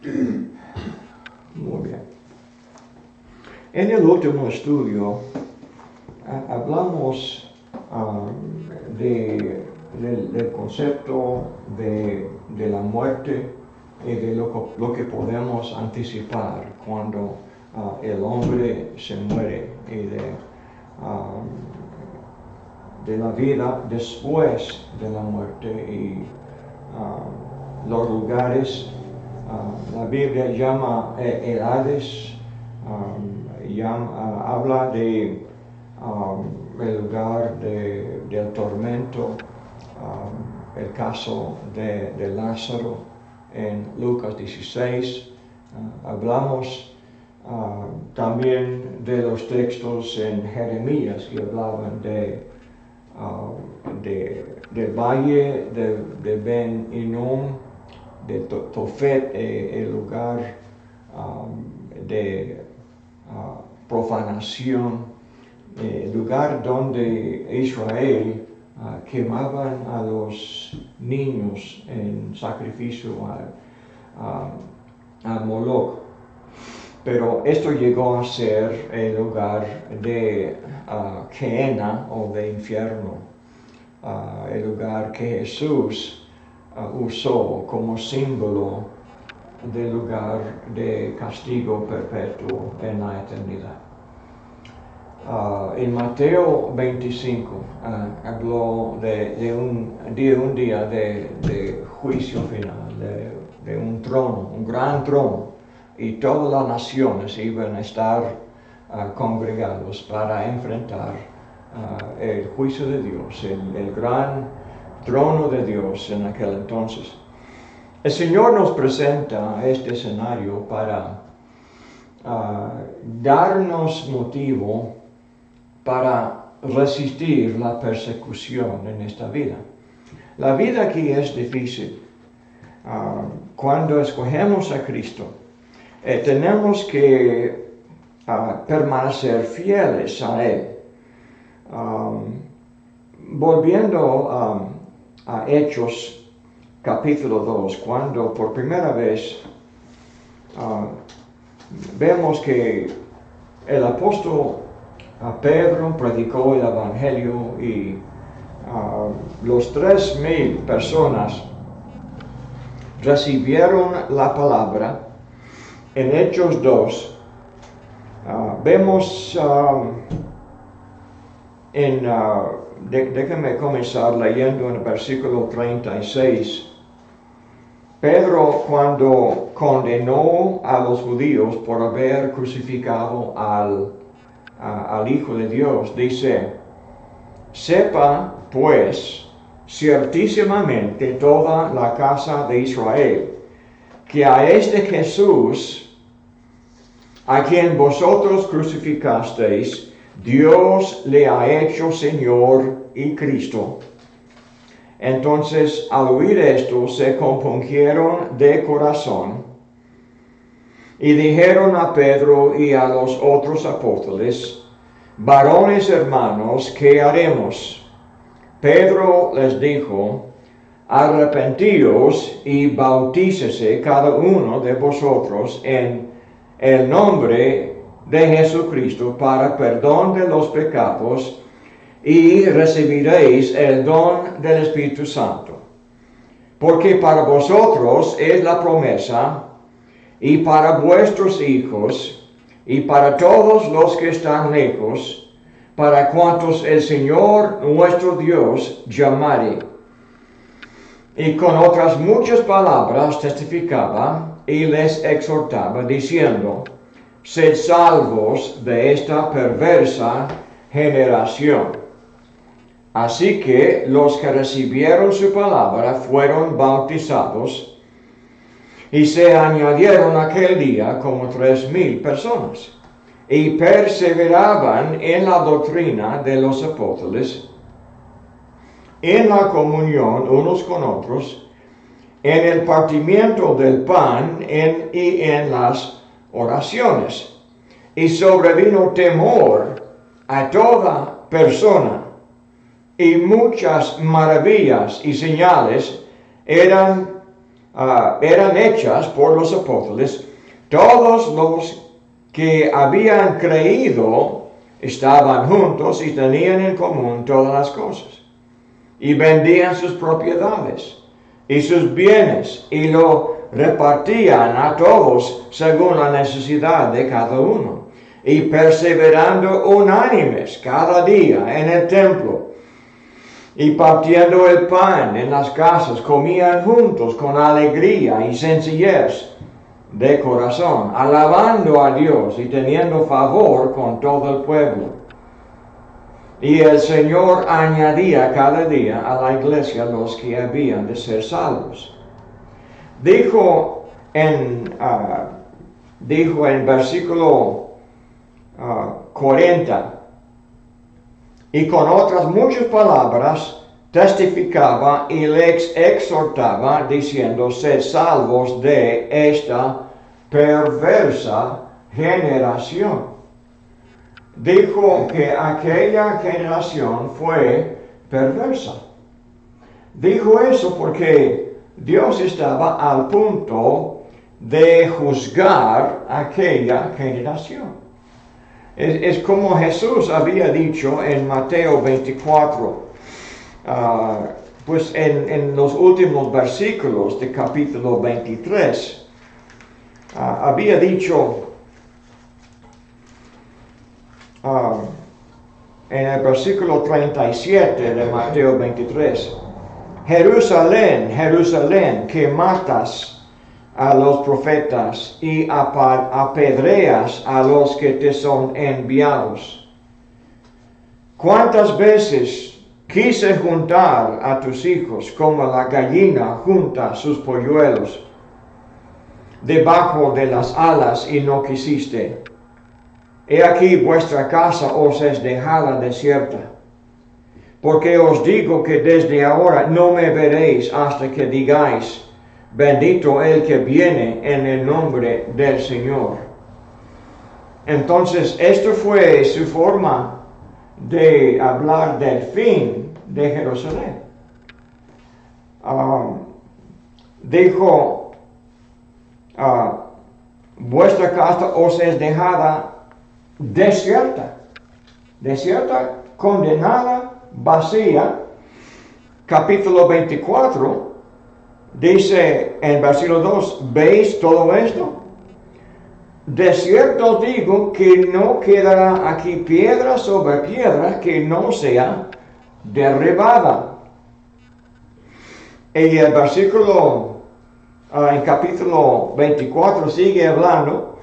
Muy bien. En el último estudio hablamos del concepto de la muerte y de lo que podemos anticipar cuando el hombre se muere y de la vida después de la muerte y los lugares. La Biblia llama el Hades, habla de el lugar del tormento, el caso de Lázaro en Lucas 16. Hablamos también de los textos en Jeremías que hablaban del valle de Ben Hinnom, de Tofet, el lugar de profanación, el lugar donde Israel quemaban a los niños en sacrificio a Moloch. Pero esto llegó a ser el lugar de Gehenna o de infierno, el lugar que Jesús usó como símbolo del lugar de castigo perpetuo en la eternidad. En Mateo 25 habló de un día de juicio final, de un trono, un gran trono, y todas las naciones iban a estar congregados para enfrentar el juicio de Dios, el gran trono de Dios en aquel entonces. El Señor nos presenta este escenario para darnos motivo para resistir la persecución en esta vida. La vida aquí es difícil. Cuando escogemos a Cristo, tenemos que permanecer fieles a Él. Volviendo a Hechos capítulo 2, cuando por primera vez vemos que el apóstol Pedro predicó el evangelio y los 3,000 personas recibieron la palabra. En Hechos 2 vemos déjenme comenzar leyendo en el versículo 36. Pedro, cuando condenó a los judíos por haber crucificado al Hijo de Dios, dice: sepa pues ciertísimamente toda la casa de Israel que a este Jesús, a quien vosotros crucificasteis, Dios le ha hecho Señor y Cristo. Entonces, al oír esto, se compungieron de corazón y dijeron a Pedro y a los otros apóstoles: varones hermanos, ¿qué haremos? Pedro les dijo: arrepentíos y bautícese cada uno de vosotros en el nombre de Jesucristo para perdón de los pecados, y recibiréis el don del Espíritu Santo. Porque para vosotros es la promesa, y para vuestros hijos, y para todos los que están lejos, para cuantos el Señor nuestro Dios llamare. Y con otras muchas palabras testificaba y les exhortaba, diciendo: sed salvos de esta perversa generación. Así que los que recibieron su palabra fueron bautizados, y se añadieron aquel día como 3,000 personas, y perseveraban en la doctrina de los apóstoles, en la comunión unos con otros, en el partimiento del pan y en las oraciones. Y sobrevino temor a toda persona, y muchas maravillas y señales eran eran hechas por los apóstoles. Todos los que habían creído estaban juntos y tenían en común todas las cosas. Y vendían sus propiedades y sus bienes y lo repartían a todos según la necesidad de cada uno. Y perseverando unánimes cada día en el templo y partiendo el pan en las casas, comían juntos con alegría y sencillez de corazón, alabando a Dios y teniendo favor con todo el pueblo. Y el Señor añadía cada día a la iglesia los que habían de ser salvos. Dijo en versículo 40, y con otras muchas palabras testificaba y les exhortaba, diciendo: sed salvos de esta perversa generación. Dijo que aquella generación fue perversa. Dijo eso porque Dios estaba al punto de juzgar aquella generación. Es como Jesús había dicho en Mateo 24, pues en los últimos versículos de capítulo 23, había dicho en el versículo 37 de Mateo 23, Jerusalén, Jerusalén, que matas a los profetas y apedreas a los que te son enviados. ¿Cuántas veces quise juntar a tus hijos como la gallina junta sus polluelos debajo de las alas y no quisiste? He aquí vuestra casa os es dejada desierta. Porque os digo que desde ahora no me veréis hasta que digáis: bendito el que viene en el nombre del Señor. Entonces, esto fue su forma de hablar del fin de Jerusalén. Dijo, vuestra casa os es dejada desierta, condenada, vacía. Capítulo 24 dice en versículo 2, ¿veis todo esto? De cierto digo que no quedará aquí piedra sobre piedra que no sea derribada. Y el versículo en capítulo 24 sigue hablando.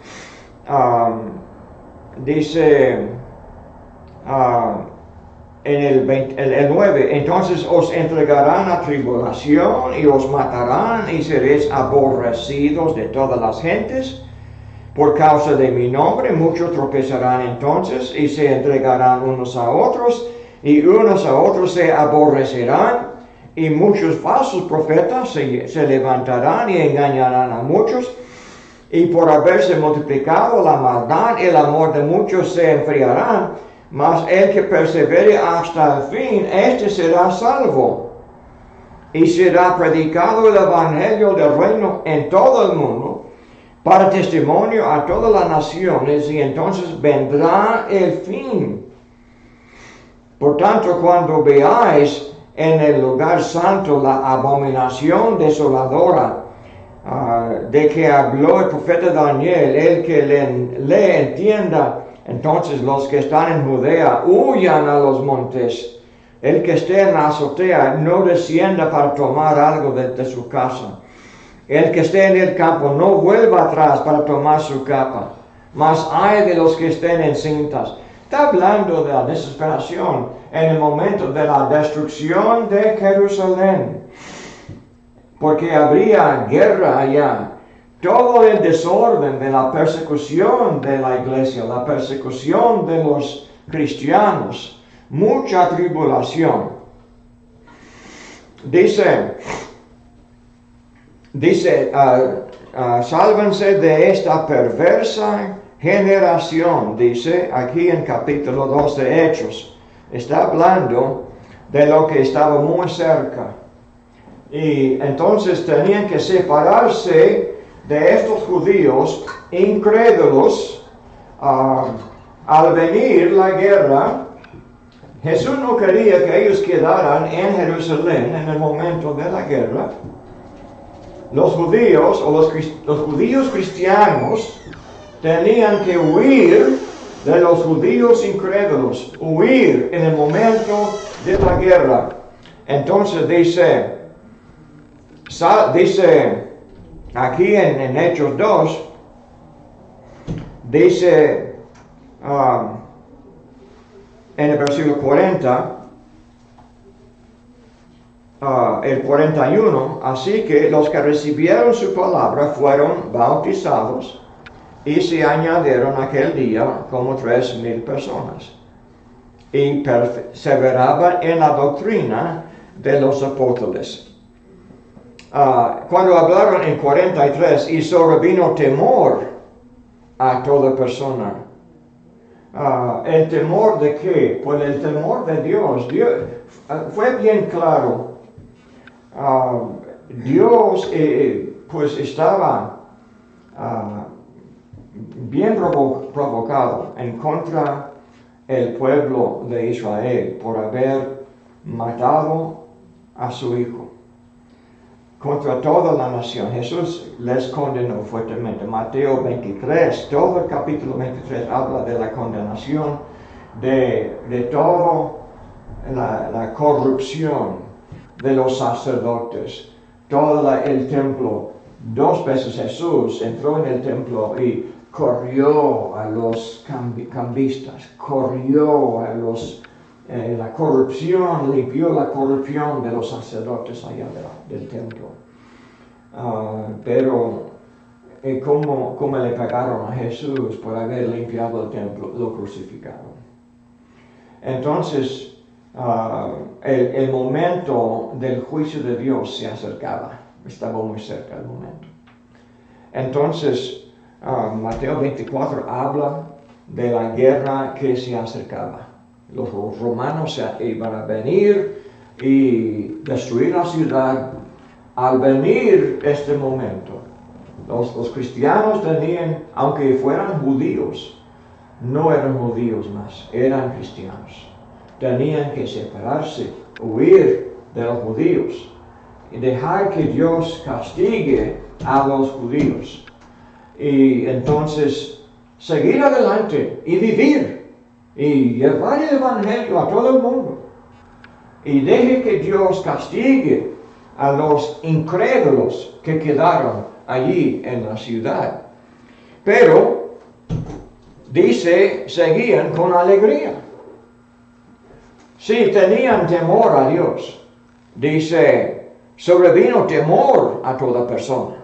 Dice en el 9, entonces os entregarán a tribulación y os matarán y seréis aborrecidos de todas las gentes por causa de mi nombre. Muchos tropezarán entonces y se entregarán unos a otros y unos a otros se aborrecerán y muchos falsos profetas se levantarán y engañarán a muchos. Y por haberse multiplicado la maldad, el amor de muchos se enfriará, mas el que persevere hasta el fin, este será salvo. Y será predicado el evangelio del reino en todo el mundo, para testimonio a todas las naciones, y entonces vendrá el fin. Por tanto, cuando veáis en el lugar santo la abominación desoladora, de que habló el profeta Daniel, el que le entienda, entonces los que están en Judea huyan a los montes. El que esté en la azotea no descienda para tomar algo de su casa. El que esté en el campo no vuelva atrás para tomar su capa. Mas ay de los que estén en cintas. Está hablando de la desesperación en el momento de la destrucción de Jerusalén. Porque habría guerra allá. Todo el desorden de la persecución de la iglesia, la persecución de los cristianos, mucha tribulación. Dice, sálvense de esta perversa generación, dice aquí en capítulo 2 de Hechos. Está hablando de lo que estaba muy cerca. Y entonces tenían que separarse de estos judíos incrédulos. Al venir la guerra, Jesús no quería que ellos quedaran en Jerusalén en el momento de la guerra. Los judíos o los judíos cristianos tenían que huir de los judíos incrédulos, huir en el momento de la guerra. Entonces dice aquí en Hechos 2, dice en el versículo 40, el 41, así que los que recibieron su palabra fueron bautizados y se añadieron aquel día como 3,000 personas y perseveraban en la doctrina de los apóstoles. Cuando hablaron en 43, y sobrevino temor a toda persona. ¿El temor de qué? Pues el temor de Dios. Fue bien claro. Dios pues estaba bien provocado en contra del pueblo de Israel por haber matado a su hijo. Contra toda la nación. Jesús les condenó fuertemente. Mateo 23, todo el capítulo 23 habla de la condenación de todo la corrupción de los sacerdotes, todo el templo. 2 veces Jesús entró en el templo y corrió a los cambistas, corrió a la corrupción, limpió la corrupción de los sacerdotes allá del templo. Pero como le pagaron a Jesús por haber limpiado el templo, lo crucificaron. Entonces, el momento del juicio de Dios se acercaba, estaba muy cerca el momento. Entonces, Mateo 24 habla de la guerra que se acercaba. Los romanos iban a venir y destruir la ciudad. Al venir este momento, los cristianos tenían, aunque fueran judíos, no eran judíos más, eran cristianos. Tenían que separarse, huir de los judíos y dejar que Dios castigue a los judíos. Y entonces seguir adelante y vivir y llevar el evangelio a todo el mundo. Y deje que Dios castigue a los incrédulos que quedaron allí en la ciudad. Pero, dice, seguían con alegría. Sí, tenían temor a Dios. Dice, sobrevino temor a toda persona.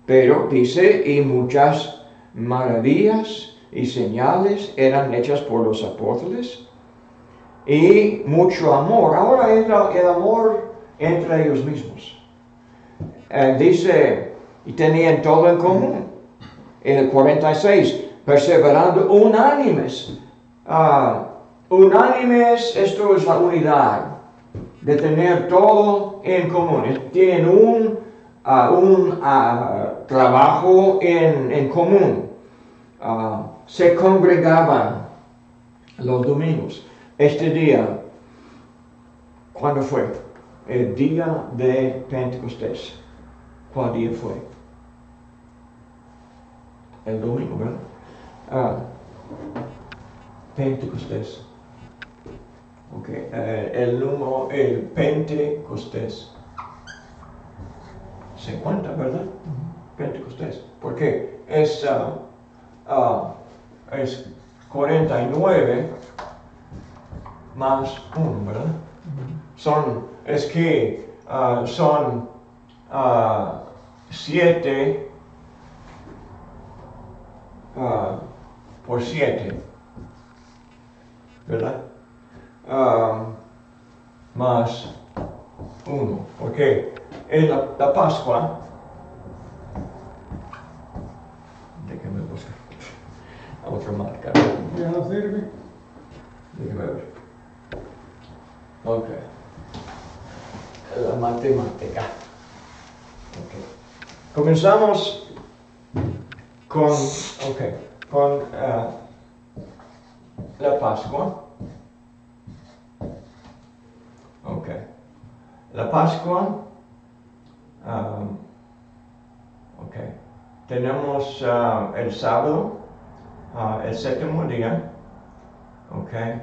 Pero, dice, y muchas maravillas y señales eran hechas por los apóstoles. Y mucho amor. Ahora entra el amor entre ellos mismos. Dice, y tenían todo en común. En el 46, perseverando unánimes. Unánimes, esto es la unidad, de tener todo en común. Tienen un trabajo en común. Se congregaban los domingos. Este día, ¿cuándo fue? El día de Pentecostés. ¿Cuál día fue? El domingo, ¿verdad? Pentecostés. Ok, el Pentecostés. 50, ¿verdad? Pentecostés. ¿Por qué? Es 49 más 1, ¿verdad? Son 7 por 7, ¿verdad? Más 1, porque en la Pascua, déjame buscar otra marca. ¿Ya no sirve? Déjame ver. Ok. La matemática. Okay. Comenzamos con la Pascua. Okay. La Pascua. Tenemos el sábado, el séptimo día. Okay.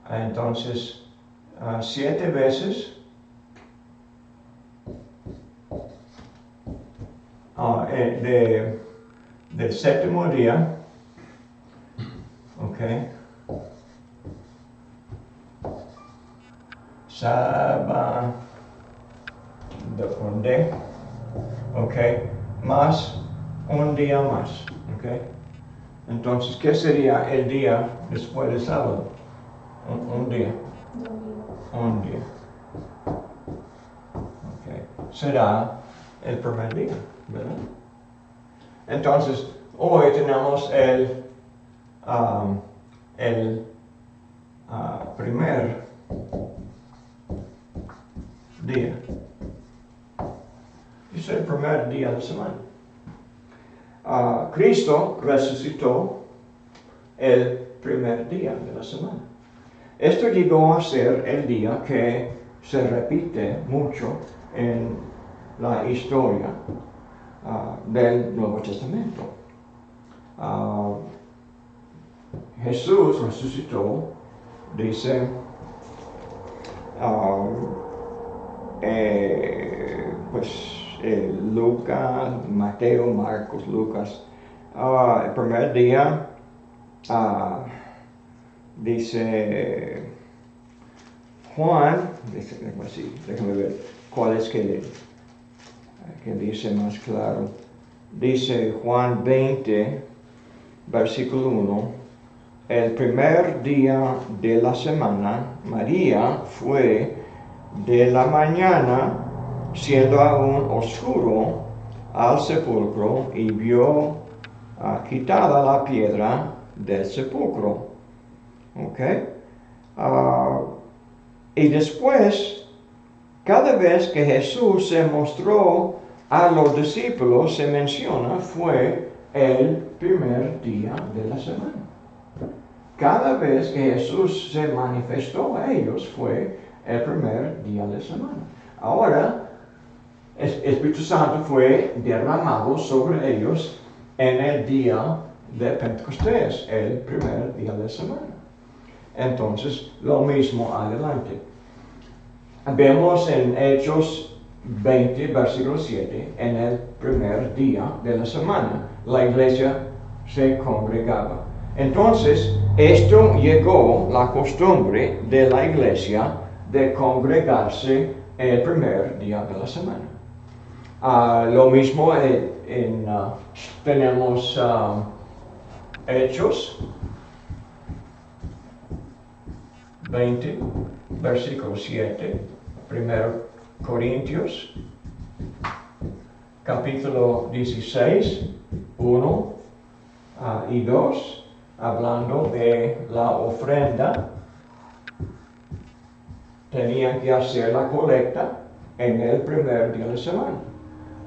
Entonces, 7 veces del séptimo día, okay, sábado, okay, más un día más, okay. Entonces, ¿qué sería el día después del sábado? Un día. Un día. Okay. Será el primer día, ¿verdad? Entonces, hoy tenemos el primer día. Es el primer día de la semana. Cristo resucitó el primer día de la semana. Esto llegó a ser el día que se repite mucho en la historia del Nuevo Testamento. Jesús resucitó, dice, Lucas, Mateo, Marcos, Lucas. El primer día dice Juan, déjame ver cuál es que dice más claro. Dice Juan 20, versículo 1. El primer día de la semana, María fue de la mañana, siendo aún oscuro, al sepulcro y vio quitada la piedra del sepulcro. Okay. Y después, cada vez que Jesús se mostró a los discípulos, se menciona, fue el primer día de la semana. Cada vez que Jesús se manifestó a ellos, fue el primer día de la semana. Ahora, el Espíritu Santo fue derramado sobre ellos en el día de Pentecostés, el primer día de la semana. Entonces, lo mismo adelante. Vemos en Hechos 20, versículo 7, en el primer día de la semana, la iglesia se congregaba. Entonces, esto llegó la costumbre de la iglesia de congregarse el primer día de la semana. Lo mismo tenemos Hechos 20, versículo 7, 1 Corintios, capítulo 16, 1 y 2, hablando de la ofrenda. Tenían que hacer la colecta en el primer día de la semana.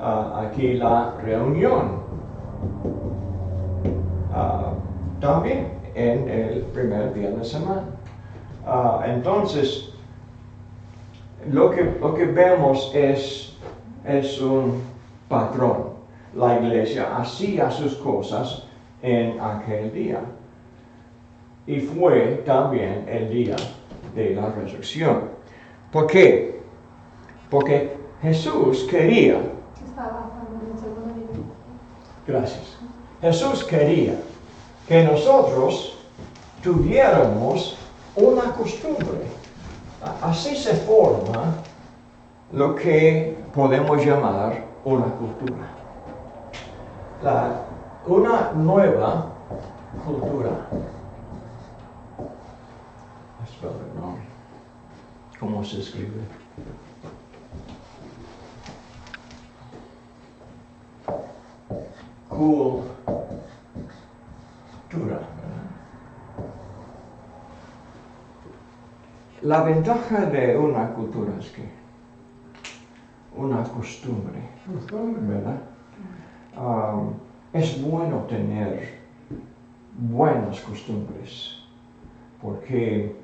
Aquí la reunión también en el primer día de la semana. Entonces, lo que vemos es un patrón. La iglesia hacía sus cosas en aquel día. Y fue también el día de la resurrección. ¿Por qué? Porque Jesús quería. Gracias. Jesús quería que nosotros tuviéramos una costumbre. Así se forma lo que podemos llamar una cultura. Una nueva cultura. ¿No? ¿Cómo se escribe? Cultura. la ventaja de una cultura es que una costumbre, ¿verdad? Es bueno tener buenas costumbres, porque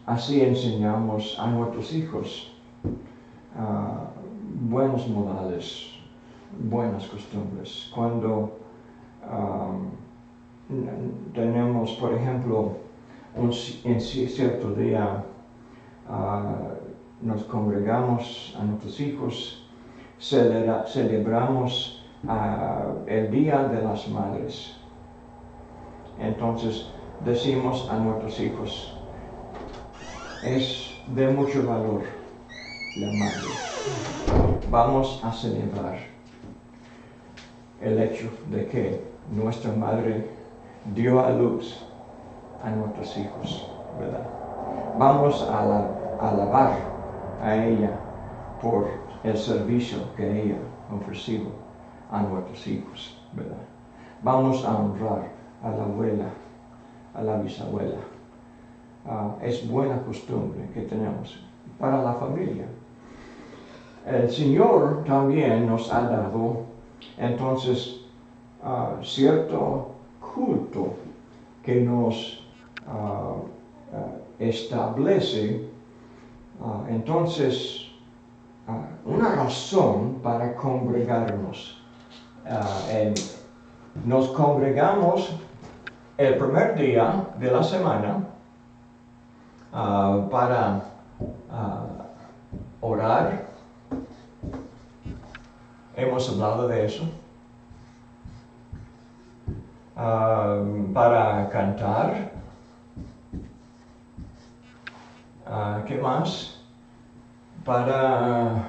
así enseñamos a nuestros hijos buenos modales, buenas costumbres. Cuando tenemos, por ejemplo, en cierto día nos congregamos a nuestros hijos, celebramos el Día de las Madres. Entonces decimos a nuestros hijos, es de mucho valor la madre. Vamos a celebrar el hecho de que nuestra madre dio a luz a nuestros hijos, ¿verdad? Vamos a alabar a ella por el servicio que ella ha ofrecido a nuestros hijos, ¿verdad? Vamos a honrar a la abuela, a la bisabuela. Es buena costumbre que tenemos para la familia. El Señor también nos ha dado entonces cierto culto que nos establece entonces una razón para congregarnos. Nos congregamos el primer día de la semana para orar. Hemos hablado de eso. Para cantar. ¿Qué más? Para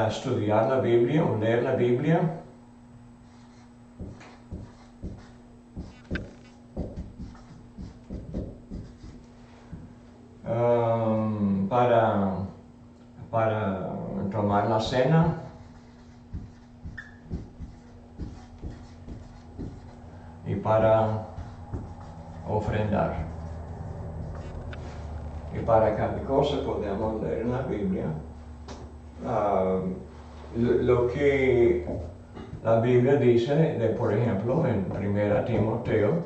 estudiar la Biblia o leer la Biblia. Para tomar la cena. Y para ofrendar. Y para cada cosa podemos leer en la Biblia lo que la Biblia dice, por ejemplo, en 1 Timoteo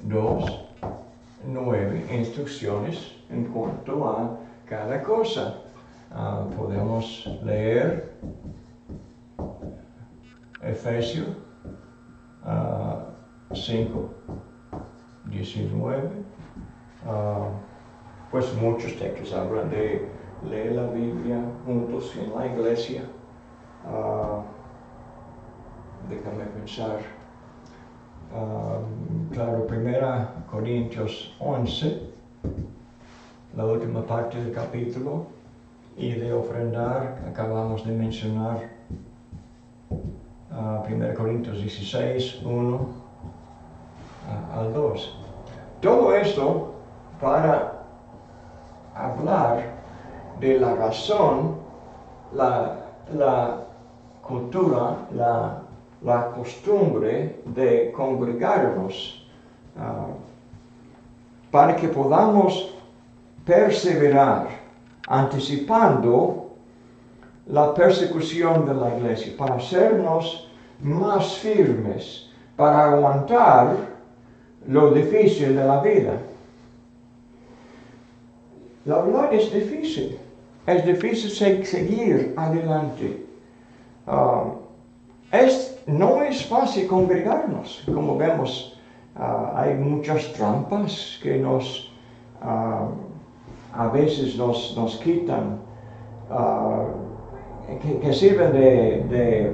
2:9, instrucciones en cuanto a cada cosa. Podemos leer Efesios 5:19. Pues muchos textos hablan de leer la Biblia juntos en la iglesia. Déjame pensar. Claro, 1 Corintios 11, la última parte del capítulo, y de ofrendar, acabamos de mencionar 1 Corintios 16, 1 al 2. Todo esto para hablar de la razón, la cultura, la costumbre de congregarnos, para que podamos perseverar anticipando la persecución de la iglesia, para hacernos más firmes, para aguantar lo difícil de la vida. La verdad es difícil seguir adelante. No es fácil congregarnos, como vemos. Hay muchas trampas que a veces nos quitan, que sirven de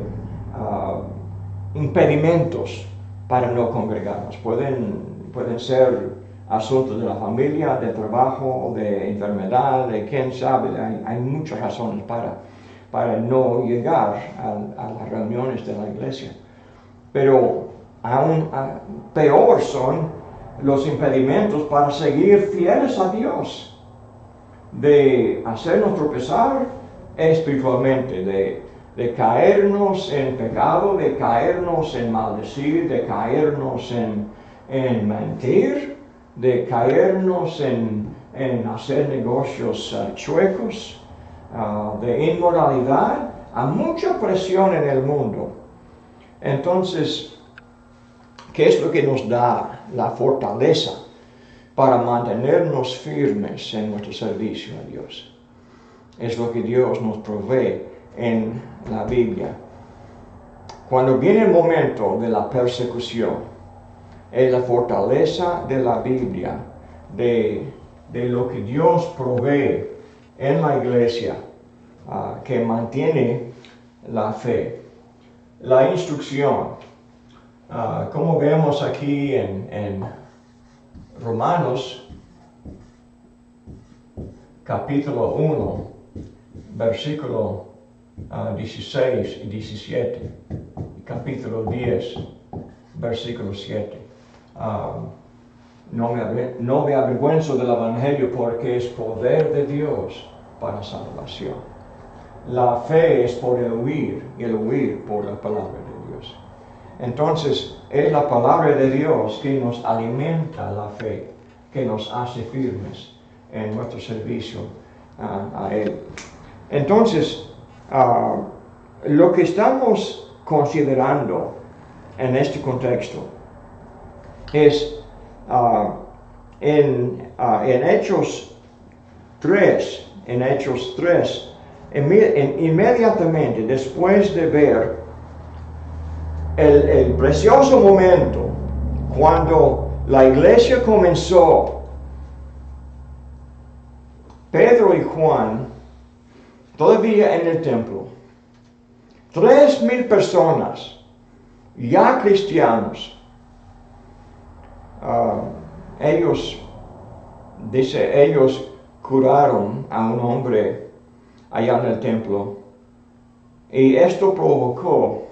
impedimentos para no congregarnos. Pueden ser asuntos de la familia, de trabajo, de enfermedad, de quién sabe. Hay muchas razones para no llegar a las reuniones de la iglesia. Pero aún peor son los impedimentos para seguir fieles a Dios, de hacernos tropezar espiritualmente, de caernos en pecado, de caernos en maldecir, de caernos en mentir, de caernos en en hacer negocios chuecos, de inmoralidad, hay mucha presión en el mundo. Entonces, ¿qué es lo que nos da la fortaleza para mantenernos firmes en nuestro servicio a Dios? Es lo que Dios nos provee en la Biblia. Cuando viene el momento de la persecución, es la fortaleza de la Biblia, de lo que Dios provee en la iglesia, que mantiene la fe. La instrucción, como vemos aquí en Romanos, capítulo 1, versículo 16 y 17, capítulo 10, versículo 7. No me avergüenzo del Evangelio porque es poder de Dios para salvación. La fe es por el oír y el oír por la palabra de Dios. Entonces, es la palabra de Dios que nos alimenta la fe, que nos hace firmes en nuestro servicio a Él. Entonces, lo que estamos considerando en este contexto es en Hechos 3, inmediatamente después de ver el precioso momento cuando la iglesia comenzó, Pedro y Juan todavía en el templo, 3,000 personas ya cristianos. Ellos curaron a un hombre allá en el templo y esto provocó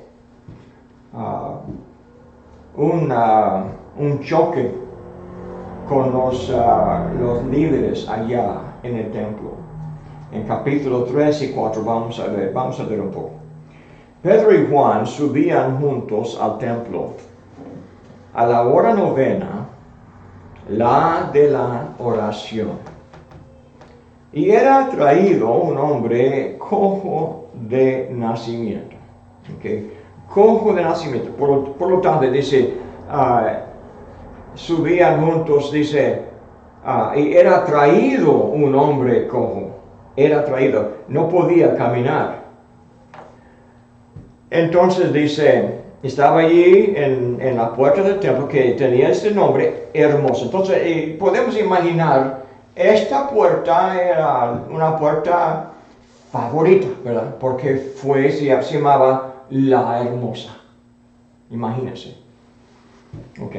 un choque con los líderes allá en el templo. En capítulo 3 y 4 vamos a ver un poco. Pedro y Juan subían juntos al templo a la hora novena, la de la oración. Y era traído un hombre cojo de nacimiento. ¿Okay? Cojo de nacimiento. Por lo tanto, dice, subían juntos, dice, y era traído un hombre cojo. Era traído, no podía caminar. Entonces dice, estaba allí en la puerta del templo que tenía este nombre hermoso. Entonces podemos imaginar, esta puerta era una puerta favorita, ¿verdad? Porque se llamaba la hermosa. Imagínense. Ok.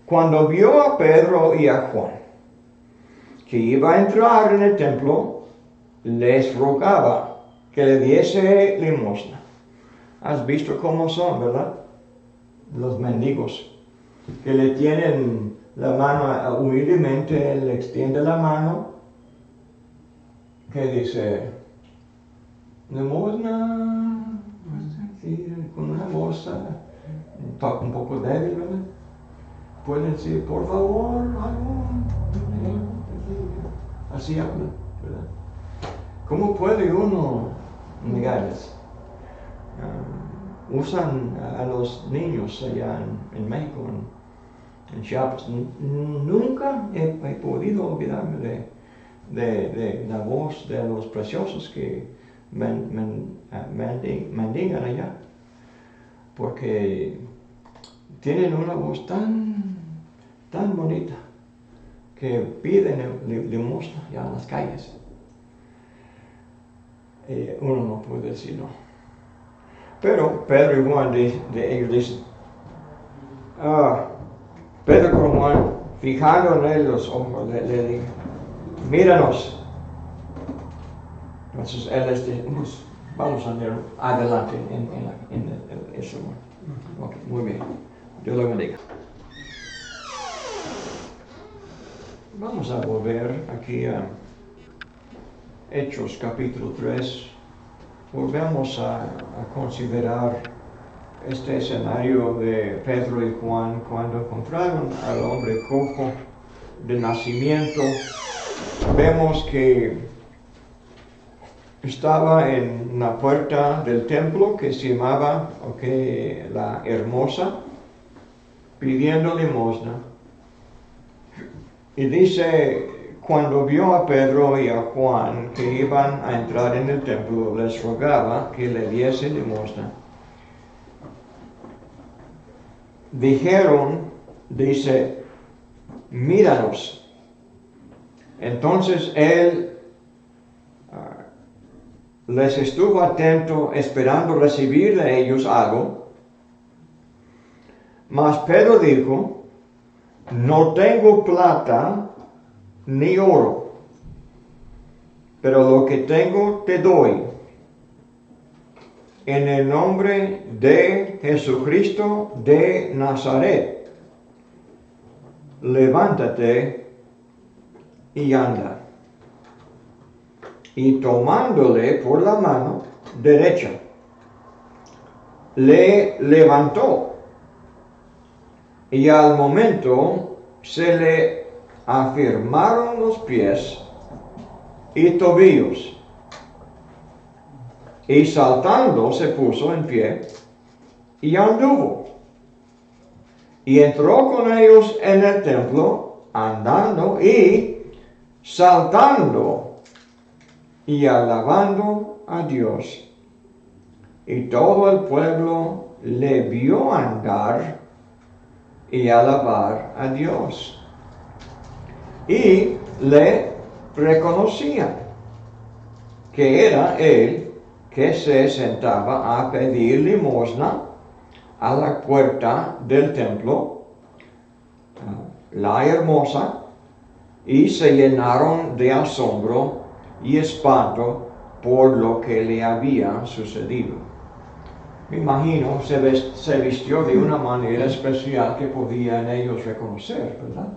Cuando vio a Pedro y a Juan, que iba a entrar en el templo, les rogaba que le diese limosna. Has visto cómo son, ¿verdad? Los mendigos, que le tienen la mano, humildemente le extiende la mano, que dice, limosna, con una voz un poco débil, ¿verdad? Pueden decir, por favor, así habla, ¿verdad? ¿Cómo puede uno negarles? Usan a los niños allá en México, en Chiapas. Nunca he podido olvidarme de la voz de los preciosos que mendigan allá, porque tienen una voz tan bonita que piden limosna ya en las calles. Uno no puede decir no. Pero Pedro y Juan, ellos dicen, Pedro y Juan, fijando en él los ojos, le dijo, míranos. Entonces él les dice, vamos a ir adelante en el sermón. Ok, muy bien. Dios lo bendiga. Vamos a volver aquí a Hechos capítulo 3. Volvemos a considerar este escenario de Pedro y Juan cuando encontraron al hombre cojo de nacimiento, vemos que estaba en la puerta del templo que se llamaba la Hermosa, pidiendo limosna. Y dice, cuando vio a Pedro y a Juan que iban a entrar en el templo, les rogaba que le diese limosna. Dijeron, dice, míranos. Entonces él les estuvo atento, esperando recibir de ellos algo. Mas Pedro dijo, no tengo plata ni oro, pero lo que tengo te doy. En el nombre de Jesucristo de Nazaret, levántate y anda. Y tomándole por la mano derecha, le levantó. Y al momento se le afirmaron los pies y tobillos. Y saltando se puso en pie y anduvo. Y entró con ellos en el templo, andando y saltando y alabando a Dios. Y todo el pueblo le vio andar y alabar a Dios. Y le reconocían que era él que se sentaba a pedir limosna a la puerta del templo, la Hermosa, y se llenaron de asombro y espanto por lo que le había sucedido. Me imagino se vistió de una manera especial que podían ellos reconocer, ¿verdad?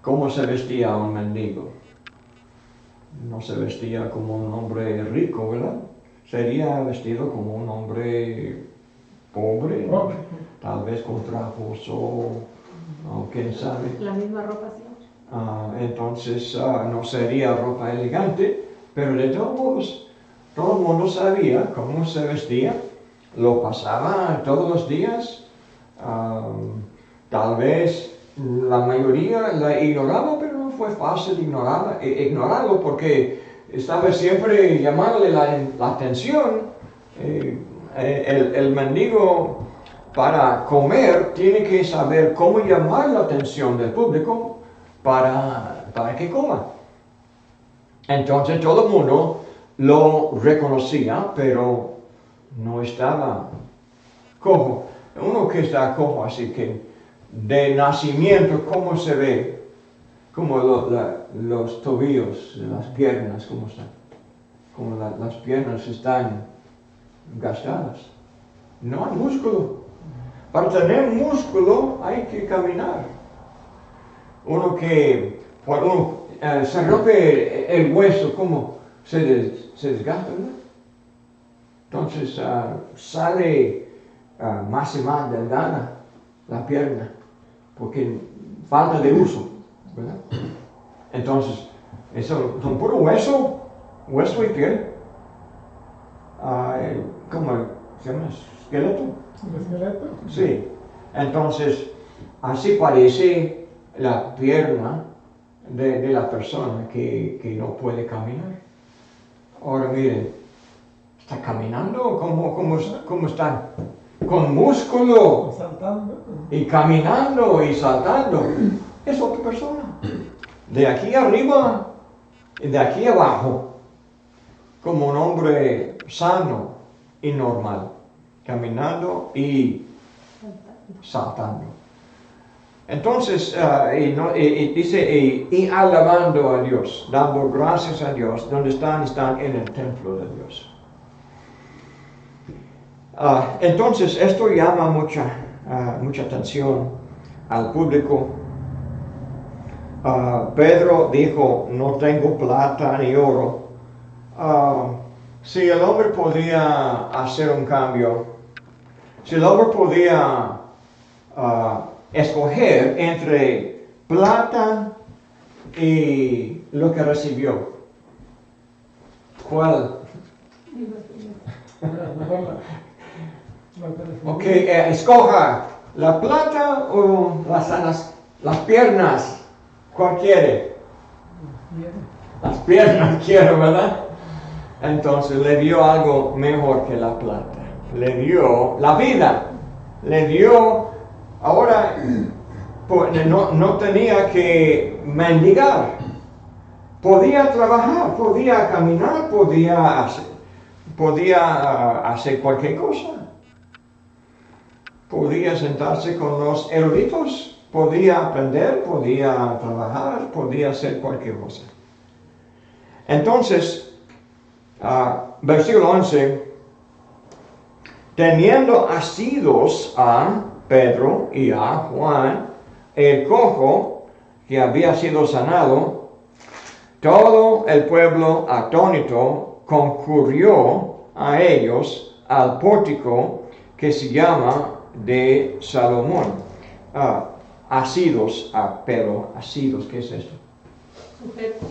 ¿Cómo se vestía un mendigo? No se vestía como un hombre rico, ¿verdad? Sería vestido como un hombre pobre, tal vez con trapos o quién sabe. La misma ropa siempre. Entonces no sería ropa elegante, pero de todos modos, todo el mundo sabía cómo se vestía. Lo pasaba todos los días. Tal vez la mayoría la ignoraba, pero no fue fácil ignorarlo porque estaba siempre llamándole la atención. El mendigo para comer tiene que saber cómo llamar la atención del público para que coma. Entonces todo el mundo lo reconocía, pero no estaba cojo. Uno que está cojo, así que de nacimiento, ¿cómo se ve? Como los tobillos, las piernas, ¿cómo están? Como las piernas están gastadas. No hay músculo. Para tener músculo hay que caminar. Cuando uno se rompe el hueso, ¿cómo se desgasta, ¿no? Entonces sale más y más delgada la pierna, porque falta de uso, ¿verdad? Entonces, eso son puro hueso y piel. ¿Cómo se llama? ¿Esqueleto? ¿El esqueleto? Sí. Entonces, así parece la pierna de la persona que no puede caminar. Ahora miren, ¿está caminando? ¿Cómo están? Con músculo. Saltando. Y caminando y saltando. Es otra persona. De aquí arriba y de aquí abajo. Como un hombre sano y normal. Caminando y saltando. Entonces, dice, y alabando a Dios, dando gracias a Dios, donde están en el templo de Dios. Entonces, esto llama mucha atención al público. Pedro dijo, no tengo plata ni oro. Si el hombre podía hacer un cambio, si el hombre podía escoger entre plata y lo que recibió. ¿Cuál? Ok, escoja la plata o las piernas. ¿Cuál quiere? Las piernas quiero, ¿verdad? Entonces le dio algo mejor que la plata. Le dio la vida. Le dio, ahora no tenía que mendigar. Podía trabajar, podía caminar, podía hacer cualquier cosa. Podía sentarse con los eruditos, podía aprender, podía trabajar, podía hacer cualquier cosa. Entonces, versículo 11, teniendo asidos a Pedro y a Juan, el cojo que había sido sanado, todo el pueblo atónito concurrió a ellos al pórtico que se llama de Salomón. Asidos a Pedro, asidos, ¿qué es esto? Sujeto.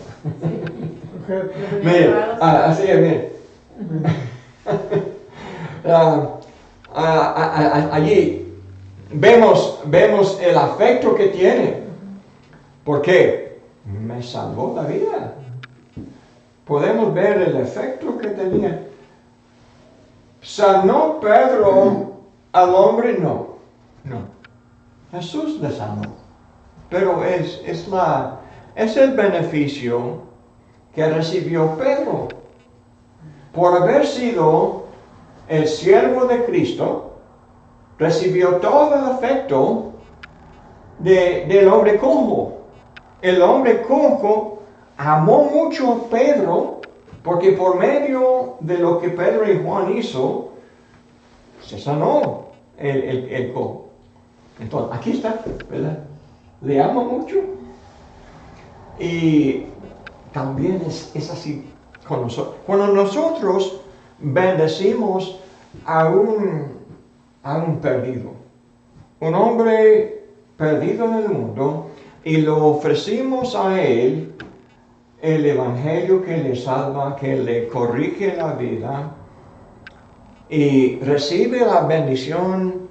Miren, así es, miren. Allí vemos el afecto que tiene. ¿Por qué? Me salvó la vida. Podemos ver el efecto que tenía. ¿Sanó Pedro al hombre? No. Jesús le sanó. Pero es el beneficio que recibió Pedro. Por haber sido el siervo de Cristo, recibió todo el afecto del hombre cojo. El hombre cojo amó mucho a Pedro porque por medio de lo que Pedro y Juan hizo, se sanó el cojo. Entonces, aquí está, ¿verdad? Le amo mucho. Y también es así con nosotros. Cuando nosotros bendecimos a un perdido, un hombre perdido en el mundo, y lo ofrecimos a él el evangelio que le salva, que le corrige la vida, y recibe la bendición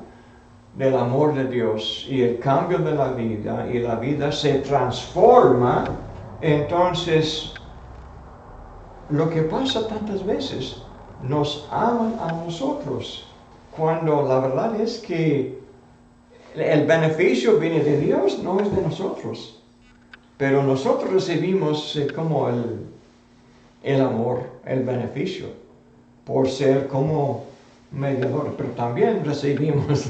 del amor de Dios y el cambio de la vida, y la vida se transforma. Entonces, lo que pasa tantas veces, nos aman a nosotros, cuando la verdad es que el beneficio viene de Dios, no es de nosotros. Pero nosotros recibimos como el amor, el beneficio, por ser como mediador. Pero también recibimos,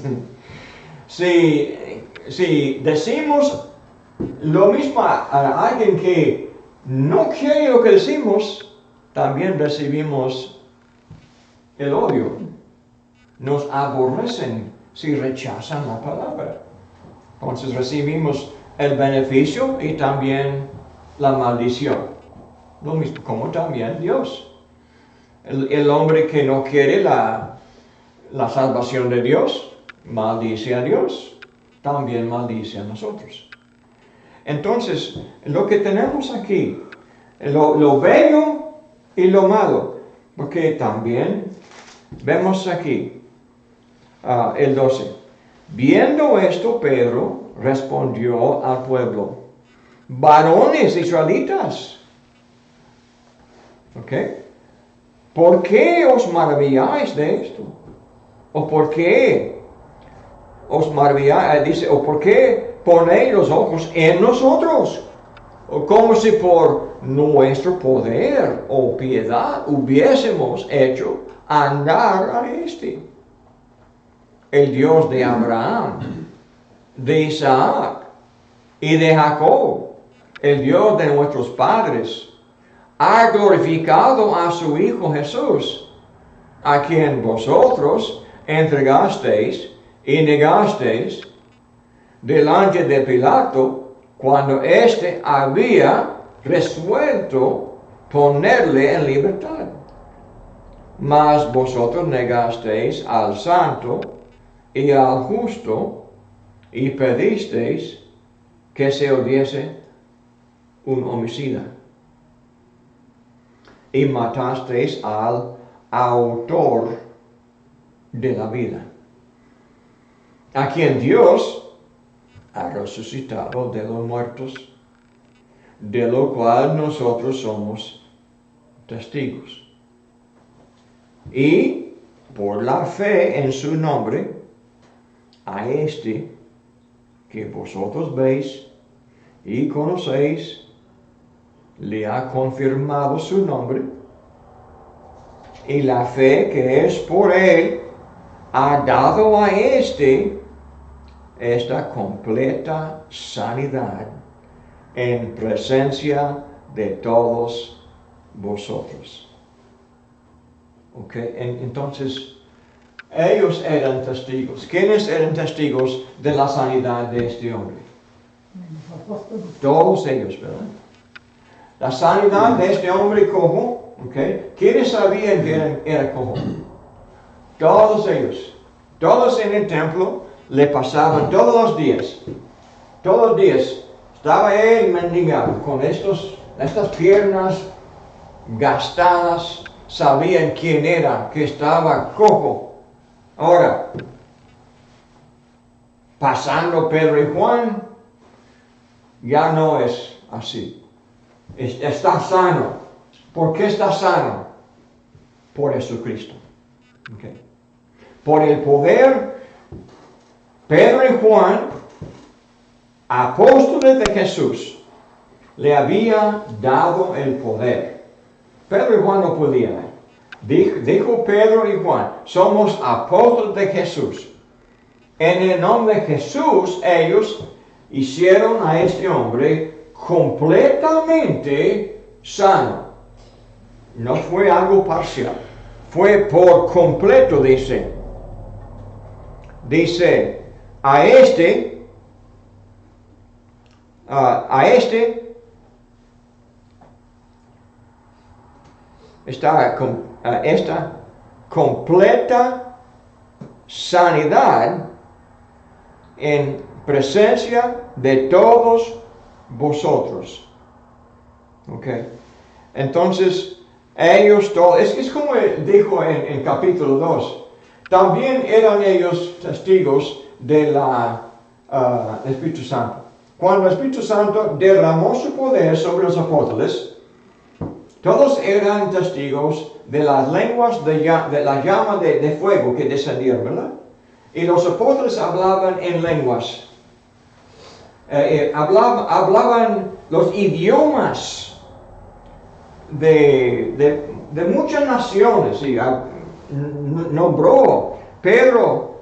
si decimos lo mismo a alguien que no quiere lo que decimos, también recibimos el odio. Nos aborrecen si rechazan la palabra. Entonces recibimos el beneficio y también la maldición. Lo mismo como también Dios. El hombre que no quiere la salvación de Dios, maldice a Dios, también maldice a nosotros. Entonces, lo que tenemos aquí, lo bello y lo malo, porque también vemos aquí el 12. Viendo esto, Pedro respondió al pueblo: varones israelitas, ¿ok? ¿Por qué os maravilláis de esto? ¿O por qué os maravilláis? Dice, ¿o por qué ponéis los ojos en nosotros? O como si por nuestro poder o piedad hubiésemos hecho andar a este. El Dios de Abraham, de Isaac y de Jacob, el Dios de nuestros padres, ha glorificado a su Hijo Jesús, a quien vosotros entregasteis y negasteis delante de Pilato, cuando éste había resuelto ponerle en libertad. Mas vosotros negasteis al santo y al justo, y pedisteis que se os diese un homicida y matasteis al autor de la vida, a quien Dios ha resucitado de los muertos, de lo cual nosotros somos testigos. Y por la fe en su nombre, a este que vosotros veis y conocéis, le ha confirmado su nombre, y la fe que es por él ha dado a este esta completa sanidad en presencia de todos vosotros. Ok, entonces ellos eran testigos. ¿Quiénes eran testigos de la sanidad de este hombre? Todos ellos, ¿verdad? La sanidad de este hombre cojo, ¿ok? ¿Quiénes sabían que era cojo? Todos ellos. Todos en el templo le pasaban todos los días. Todos los días estaba él mendigando con estas piernas gastadas. Sabían quién era, que estaba cojo. Ahora, pasando Pedro y Juan, ya no es así. Está sano. ¿Por qué está sano? Por Jesucristo. Okay. Por el poder, Pedro y Juan, apóstoles de Jesús, le había dado el poder. Pedro y Juan no podían. Dijo Pedro y Juan, somos apóstoles de Jesús. En el nombre de Jesús, ellos hicieron a este hombre completamente sano. No fue algo parcial. Fue por completo, dice. Dice, a este esta completa sanidad en presencia de todos vosotros. Ok. Entonces, ellos todos, es como dijo en capítulo 2, también eran ellos testigos del Espíritu Santo. Cuando el Espíritu Santo derramó su poder sobre los apóstoles, todos eran testigos de las lenguas de la llama de fuego que descendieron, ¿verdad? Y los apóstoles hablaban en lenguas. Hablaban los idiomas de muchas naciones. Y Pedro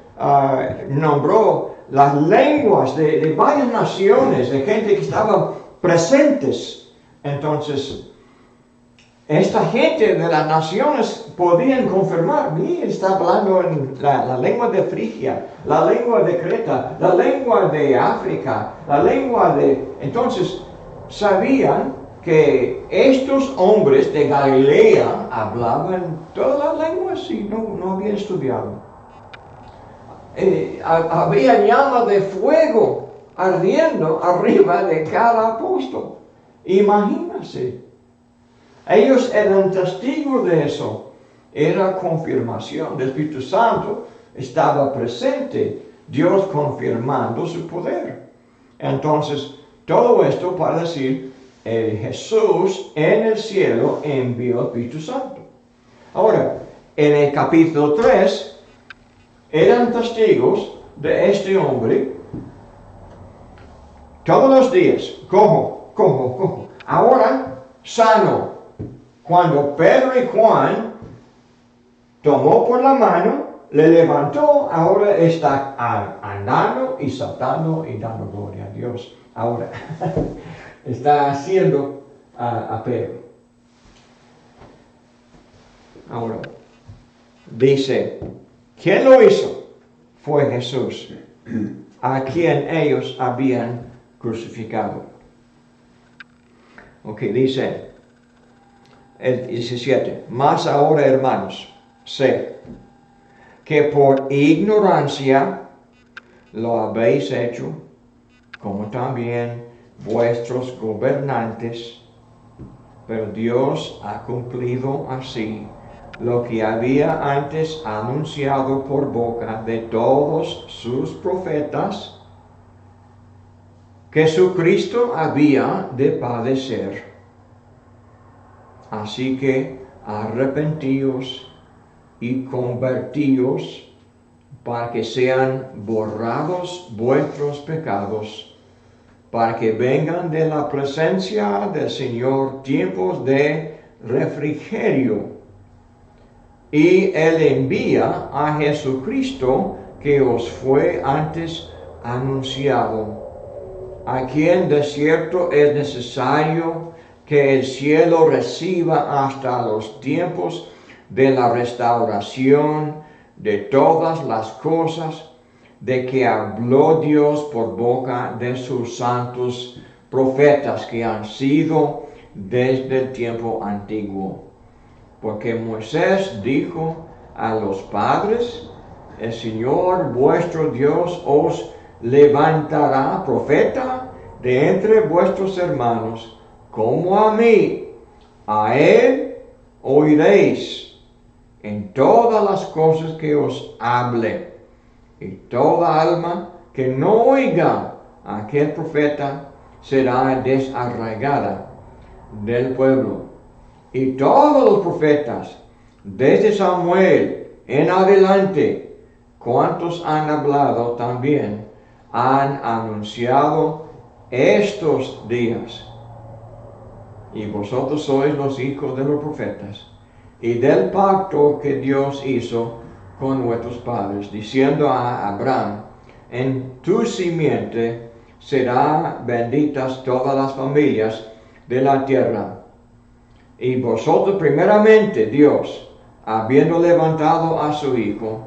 nombró las lenguas de varias naciones, de gente que estaban presentes. Entonces, esta gente de las naciones podían confirmar, mira, está hablando en la lengua de Frigia, la lengua de Creta, la lengua de África, la lengua de... Entonces, sabían que estos hombres de Galilea hablaban todas las lenguas y no habían estudiado. Había llama de fuego ardiendo arriba de cada apóstol. Imagínense. Ellos eran testigos de eso. Era confirmación del Espíritu Santo. Estaba presente. Dios confirmando su poder. Entonces, todo esto para decir, Jesús en el cielo envió al Espíritu Santo. Ahora, en el capítulo 3, eran testigos de este hombre todos los días. Cojo. Ahora, sano. Cuando Pedro y Juan tomó por la mano, le levantó, ahora está andando y saltando y dando gloria a Dios. Ahora está haciendo a Pedro. Ahora dice, ¿quién lo hizo? Fue Jesús, a quien ellos habían crucificado. Ok, dice el 17, mas ahora, hermanos, sé que por ignorancia lo habéis hecho, como también vuestros gobernantes, pero Dios ha cumplido así lo que había antes anunciado por boca de todos sus profetas, que Jesucristo había de padecer. Así que arrepentíos y convertíos para que sean borrados vuestros pecados, para que vengan de la presencia del Señor tiempos de refrigerio. Y Él envía a Jesucristo que os fue antes anunciado, a quien de cierto es necesario que el cielo reciba hasta los tiempos de la restauración de todas las cosas, de que habló Dios por boca de sus santos profetas que han sido desde el tiempo antiguo. Porque Moisés dijo a los padres: el Señor vuestro Dios os levantará profeta de entre vuestros hermanos, como a mí. A él oiréis en todas las cosas que os hable. Y toda alma que no oiga a aquel profeta será desarraigada del pueblo. Y todos los profetas, desde Samuel en adelante, cuantos han hablado también, han anunciado estos días. Y vosotros sois los hijos de los profetas, y del pacto que Dios hizo con nuestros padres, diciendo a Abraham: en tu simiente serán benditas todas las familias de la tierra. Y vosotros primeramente, Dios, habiendo levantado a su Hijo,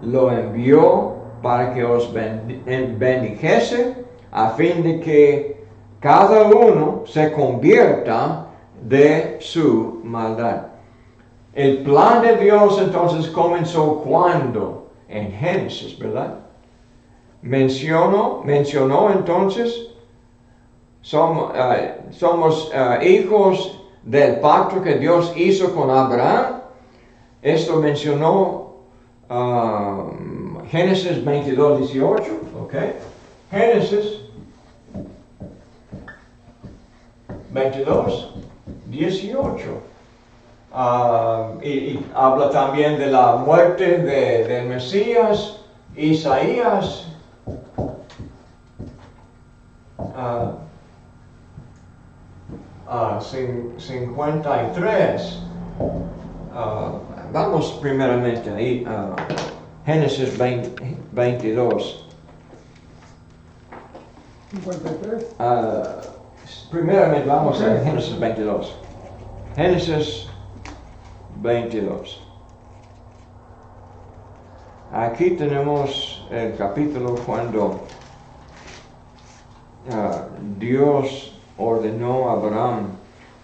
lo envió para que os bendijese, a fin de que cada uno se convierta de su maldad. El plan de Dios entonces comenzó cuando, en Génesis, ¿verdad? Mencionó entonces, somos hijos del pacto que Dios hizo con Abraham. Esto mencionó Génesis 22, 18, ¿ok? Génesis 22, 18. Y habla también de la muerte del Mesías. Isaías 53. Vamos primeramente ahí, Génesis 22. 53. Primeramente vamos a Génesis 22. Génesis 22. Aquí tenemos el capítulo cuando Dios ordenó a Abraham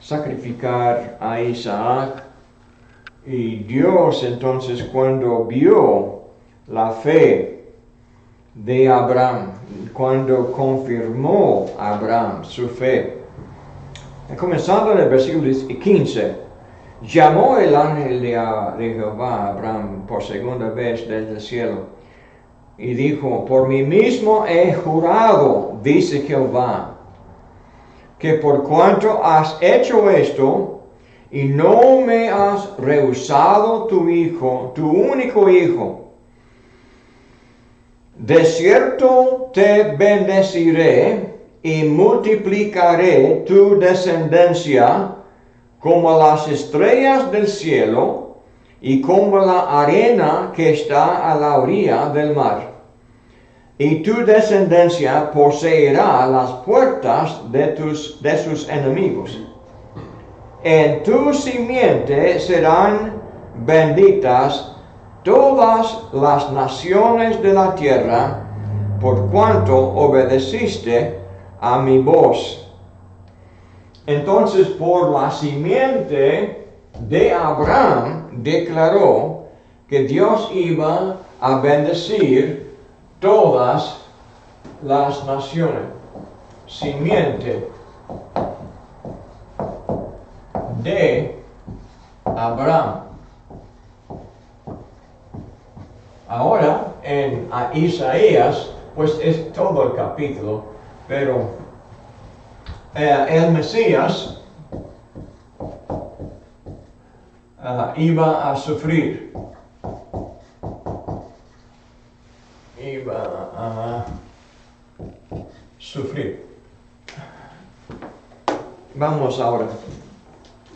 sacrificar a Isaac. Y Dios entonces, cuando vio la fe de Abraham, cuando confirmó a Abraham su fe, comenzando en el versículo 15, llamó el ángel de Jehová a Abraham por segunda vez desde el cielo y dijo: por mí mismo he jurado, dice Jehová, que por cuanto has hecho esto y no me has rehusado tu hijo, tu único hijo, de cierto te bendeciré y multiplicaré tu descendencia como las estrellas del cielo y como la arena que está a la orilla del mar. Y tu descendencia poseerá las puertas de sus enemigos. En tu simiente serán benditas todas las naciones de la tierra, por cuanto obedeciste a mi voz. Entonces, por la simiente de Abraham declaró que Dios iba a bendecir todas las naciones. simiente de Abraham. Ahora en Isaías, pues es todo el capítulo, pero el Mesías iba a sufrir. Iba a sufrir. Vamos ahora,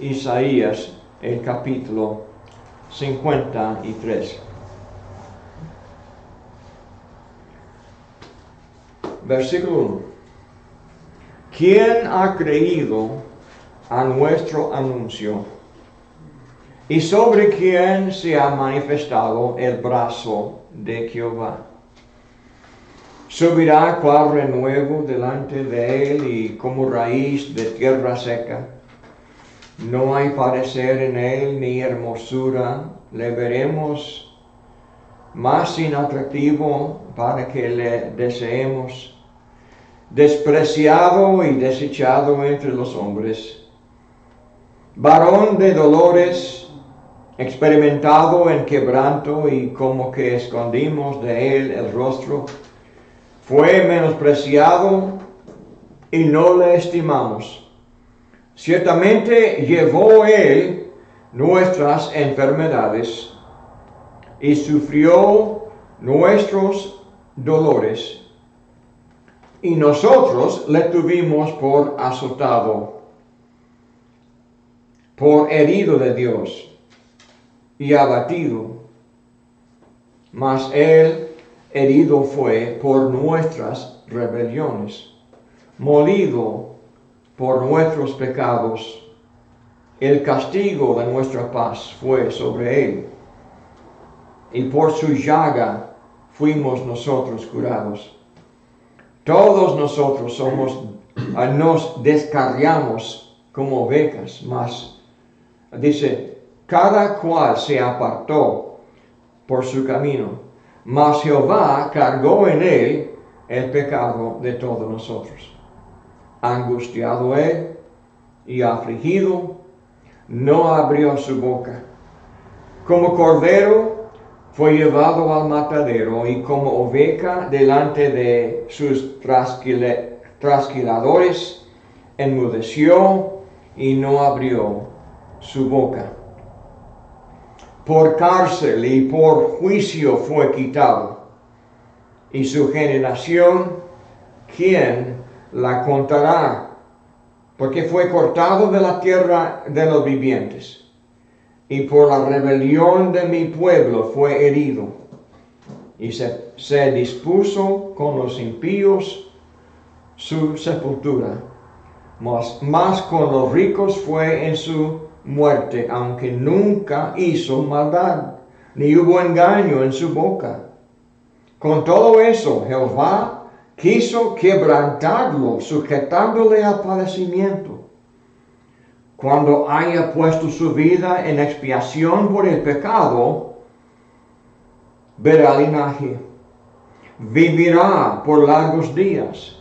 Isaías, el capítulo 53. Versículo 1. ¿Quién ha creído a nuestro anuncio? ¿Y sobre quién se ha manifestado el brazo de Jehová? Subirá cual renuevo delante de él y como raíz de tierra seca. No hay parecer en él ni hermosura. Le veremos más inatractivo para que le deseemos. Despreciado y desechado entre los hombres. Varón de dolores, experimentado en quebranto y como que escondimos de él el rostro. Fue menospreciado y no le estimamos. Ciertamente llevó él nuestras enfermedades y sufrió nuestros dolores. Y nosotros le tuvimos por azotado, por herido de Dios y abatido. Mas él herido fue por nuestras rebeliones, molido por nuestros pecados. El castigo de nuestra paz fue sobre él, y por su llaga fuimos nosotros curados. Todos nosotros nos descarriamos como ovejas, mas dice, cada cual se apartó por su camino, mas Jehová cargó en él el pecado de todos nosotros. Angustiado él y afligido, no abrió su boca. Como cordero fue llevado al matadero y como oveja delante de sus trasquiladores, enmudeció y no abrió su boca. Por cárcel y por juicio fue quitado. Y su generación, ¿quién la contará? Porque fue cortado de la tierra de los vivientes. Y por la rebelión de mi pueblo fue herido. Y se dispuso con los impíos su sepultura. Mas con los ricos fue en su muerte, aunque nunca hizo maldad, ni hubo engaño en su boca. Con todo eso, Jehová quiso quebrantarlo, sujetándole al padecimiento. Cuando haya puesto su vida en expiación por el pecado, verá linaje, vivirá por largos días,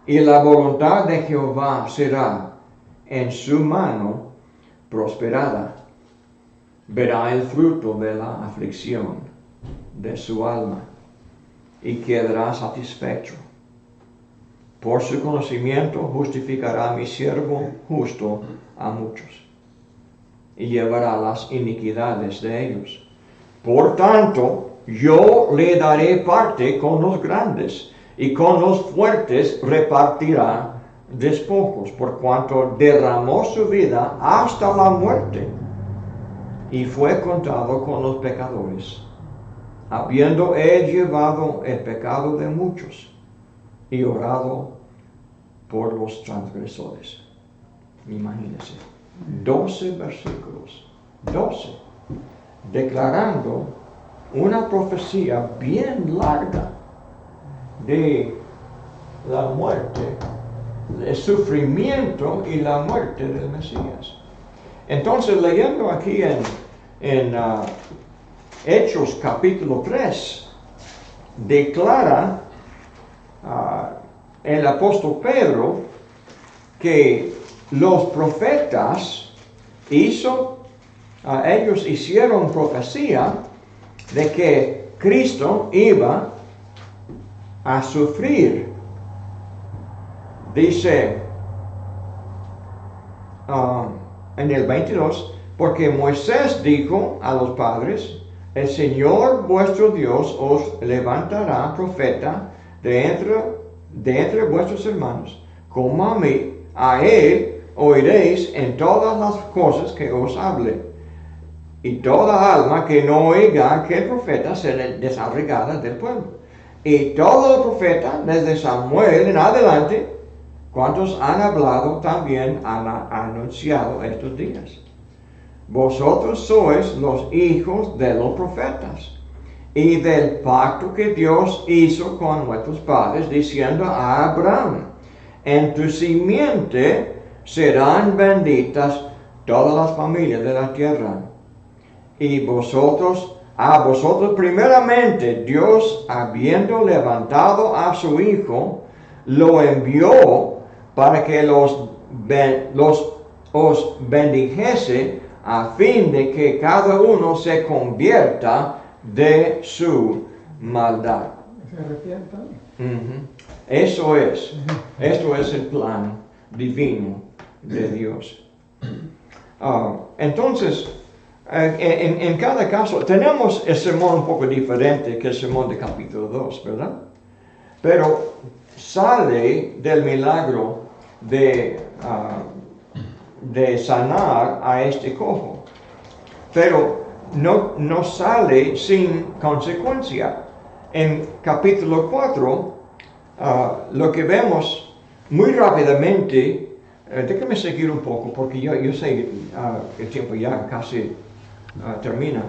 y la voluntad de Jehová será en su mano prosperada. Verá el fruto de la aflicción de su alma y quedará satisfecho. Por su conocimiento justificará mi siervo justo a muchos y llevará las iniquidades de ellos. Por tanto, yo le daré parte con los grandes y con los fuertes repartirá despojos, por cuanto derramó su vida hasta la muerte y fue contado con los pecadores, habiendo él llevado el pecado de muchos y orado por los transgresores. Imagínense, 12 versículos, 12, declarando una profecía bien larga de la muerte, el sufrimiento y la muerte del Mesías. Entonces, leyendo aquí en Hechos capítulo 3, declara el apóstol Pedro que los profetas ellos hicieron profecía de que Cristo iba a sufrir. Dice en el 22, porque Moisés dijo a los padres, el Señor vuestro Dios os levantará profeta de entre vuestros hermanos, como a mí, a él oiréis en todas las cosas que os hable. Y toda alma que no oiga a aquel profeta será desarraigada del pueblo. Y todo el profeta, desde Samuel en adelante, cuantos han hablado también han anunciado estos días. Vosotros sois los hijos de los profetas y del pacto que Dios hizo con nuestros padres, diciendo a Abraham, en tu simiente serán benditas todas las familias de la tierra. Y a vosotros primeramente Dios, habiendo levantado a su Hijo, lo envió para que os bendijese, a fin de que cada uno se convierta de su maldad. Se arrepientan. Esto es el plan divino de Dios. Entonces, en cada caso, tenemos el sermón un poco diferente que el sermón de capítulo 2, ¿verdad? Pero sale del milagro de sanar a este cojo. Pero no sale sin consecuencia. En capítulo 4, lo que vemos muy rápidamente, déjame seguir un poco, porque yo sé el tiempo ya casi termina.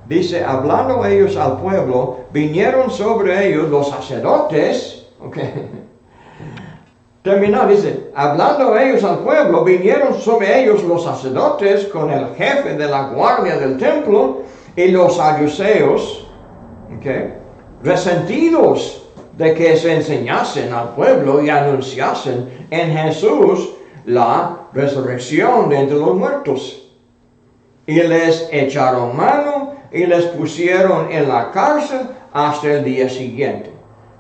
Dice, hablando ellos al pueblo, vinieron sobre ellos los sacerdotes, Terminó, dice, hablando ellos al pueblo, vinieron sobre ellos los sacerdotes con el jefe de la guardia del templo y los saduceos, resentidos de que se enseñasen al pueblo y anunciasen en Jesús la resurrección de entre los muertos. Y les echaron mano y les pusieron en la cárcel hasta el día siguiente,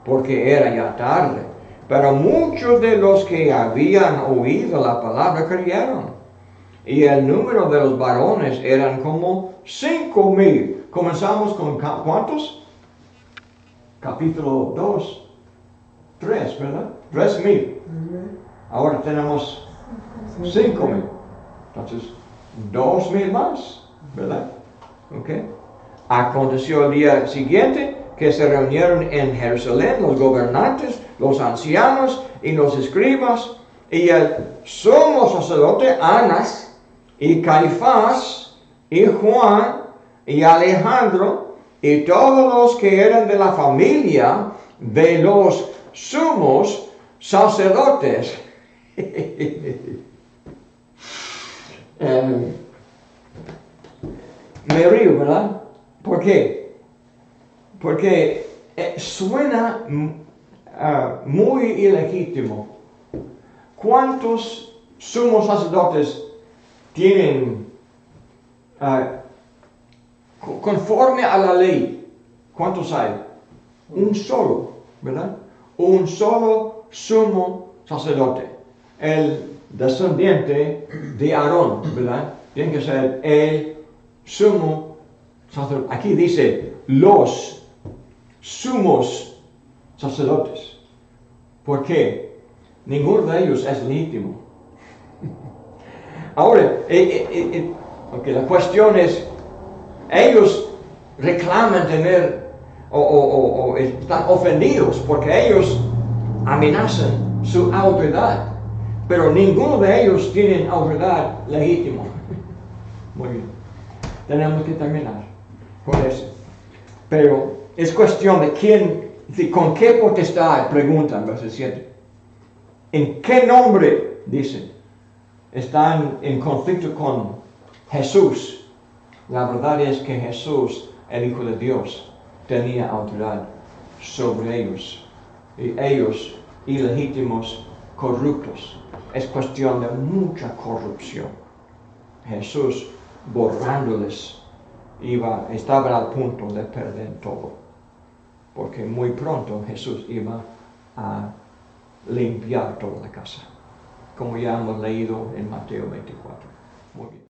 porque era ya tarde. Pero muchos de los que habían oído la palabra creyeron. Y el número de los varones eran como 5,000. Comenzamos con ¿cuántos? Capítulo 2. 3, ¿verdad? 3,000. Ahora tenemos 5,000. Entonces, 2,000 más, ¿verdad? Aconteció el día siguiente que se reunieron en Jerusalén los gobernantes, los ancianos y los escribas, y el sumo sacerdote Anás, y Caifás, y Juan, y Alejandro, y todos los que eran de la familia de los sumos sacerdotes. Me río, ¿verdad? ¿Por qué? Porque suena muy ilegítimo. ¿Cuántos sumos sacerdotes tienen conforme a la ley? ¿Cuántos hay? Un solo, ¿verdad? Un solo sumo sacerdote. El descendiente de Aarón, ¿verdad? Tiene que ser el sumo sacerdote. Aquí dice los sumos sacerdotes. ¿Por qué? Ninguno de ellos es legítimo. Ahora, la cuestión es, ellos reclaman tener o están ofendidos porque ellos amenazan su autoridad, pero ninguno de ellos tiene autoridad legítima. Muy bien, tenemos que terminar con eso. Pero es cuestión de con qué potestad, preguntan, verso 7. ¿En qué nombre, dicen? Están en conflicto con Jesús. La verdad es que Jesús, el Hijo de Dios, tenía autoridad sobre ellos. Y ellos ilegítimos, corruptos. Es cuestión de mucha corrupción. Jesús, borrándoles, estaban al punto de perder todo. Porque muy pronto Jesús iba a limpiar toda la casa, como ya hemos leído en Mateo 24. Muy bien.